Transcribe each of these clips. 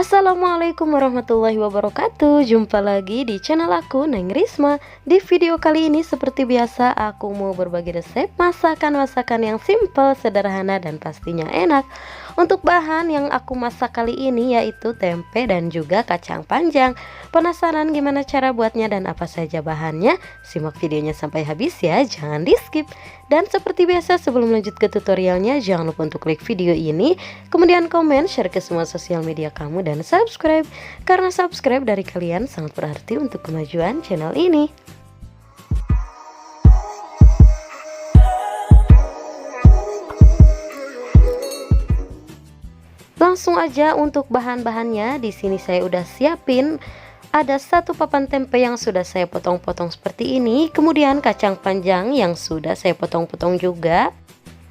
Assalamualaikum warahmatullahi wabarakatuh. Jumpa lagi di channel aku, Neng Risma. Di video kali ini seperti biasa aku mau berbagi resep masakan-masakan yang simple, sederhana, dan pastinya enak. Untuk bahan yang aku masak kali ini yaitu tempe dan juga kacang panjang. Penasaran gimana cara buatnya dan apa saja bahannya? Simak videonya sampai habis ya, jangan di skip. Dan seperti biasa sebelum lanjut ke tutorialnya, jangan lupa untuk klik video ini, kemudian komen, share ke semua sosial media kamu, dan subscribe. Karena subscribe dari kalian sangat berarti untuk kemajuan channel ini. Langsung aja untuk bahan-bahannya. Di sini saya udah siapin ada satu papan tempe yang sudah saya potong-potong seperti ini, kemudian kacang panjang yang sudah saya potong-potong juga.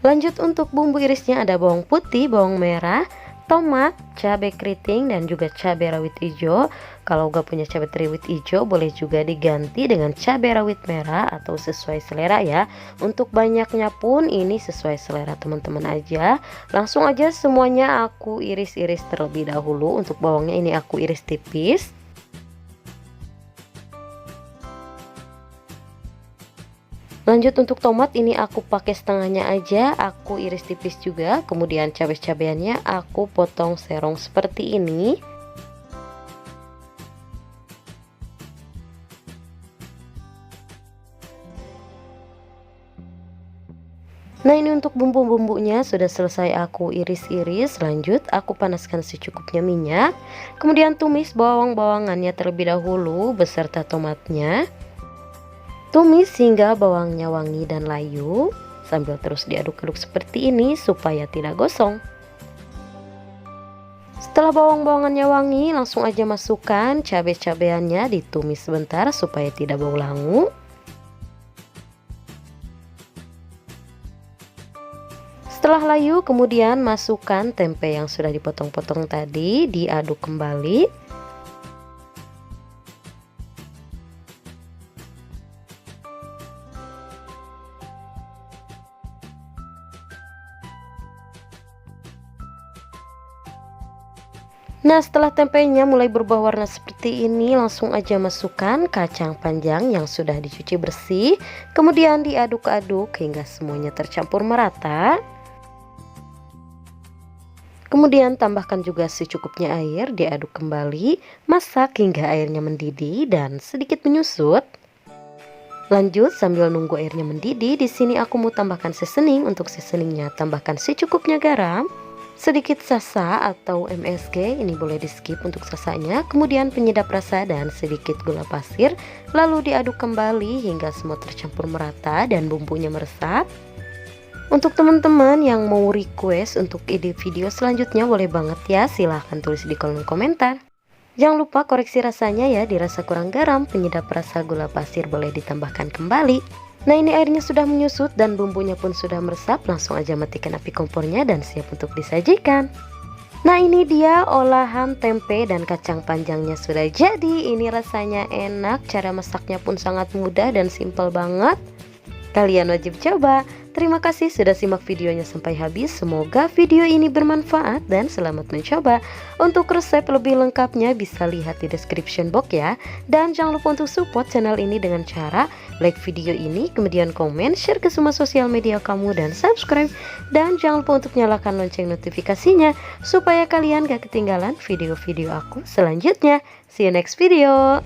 Lanjut untuk bumbu irisnya ada bawang putih, bawang merah, tomat, cabai keriting, dan juga cabai rawit hijau. Kalau gak punya cabai rawit hijau boleh juga diganti dengan cabai rawit merah atau sesuai selera ya. Untuk banyaknya pun ini sesuai selera teman-teman aja. Langsung aja semuanya aku iris-iris terlebih dahulu. Untuk bawangnya ini aku iris tipis. Lanjut untuk tomat ini aku pakai setengahnya aja, aku iris tipis juga. Kemudian cabai-cabeannya aku potong serong seperti ini. Nah, ini untuk bumbu-bumbunya sudah selesai aku iris-iris. Lanjut aku panaskan secukupnya minyak. Kemudian tumis bawang-bawangannya terlebih dahulu beserta tomatnya. Tumis hingga bawangnya wangi dan layu, sambil terus diaduk-aduk seperti ini supaya tidak gosong. Setelah bawang-bawangannya wangi, langsung aja masukkan cabai-cabeannya, ditumis sebentar supaya tidak bau langu. Setelah layu, kemudian masukkan tempe yang sudah dipotong-potong tadi, diaduk kembali. Nah, setelah tempenya mulai berubah warna seperti ini, langsung aja masukkan kacang panjang yang sudah dicuci bersih. Kemudian diaduk-aduk hingga semuanya tercampur merata. Kemudian tambahkan juga secukupnya air, diaduk kembali, masak hingga airnya mendidih dan sedikit menyusut. Lanjut sambil nunggu airnya mendidih, di sini aku mau tambahkan seasoning. Untuk seasoningnya tambahkan secukupnya garam, sedikit sasa atau MSG, ini boleh di skip untuk sasanya, kemudian penyedap rasa dan sedikit gula pasir. Lalu diaduk kembali hingga semua tercampur merata dan bumbunya meresap. Untuk teman-teman yang mau request untuk ide video selanjutnya boleh banget ya, silahkan tulis di kolom komentar. Jangan lupa koreksi rasanya ya, dirasa kurang garam, penyedap rasa, gula pasir boleh ditambahkan kembali. Nah, ini airnya sudah menyusut dan bumbunya pun sudah meresap. Langsung aja matikan api kompornya dan siap untuk disajikan. Nah, ini dia olahan tempe dan kacang panjangnya sudah jadi. Ini rasanya enak, cara masaknya pun sangat mudah dan simple banget. Kalian wajib coba. Terima kasih sudah simak videonya sampai habis. Semoga video ini bermanfaat dan selamat mencoba. Untuk resep lebih lengkapnya bisa lihat di description box ya. Dan jangan lupa untuk support channel ini dengan cara like video ini, kemudian komen, share ke semua sosial media kamu, dan subscribe. Dan jangan lupa untuk nyalakan lonceng notifikasinya supaya kalian gak ketinggalan video-video aku selanjutnya. See you next video.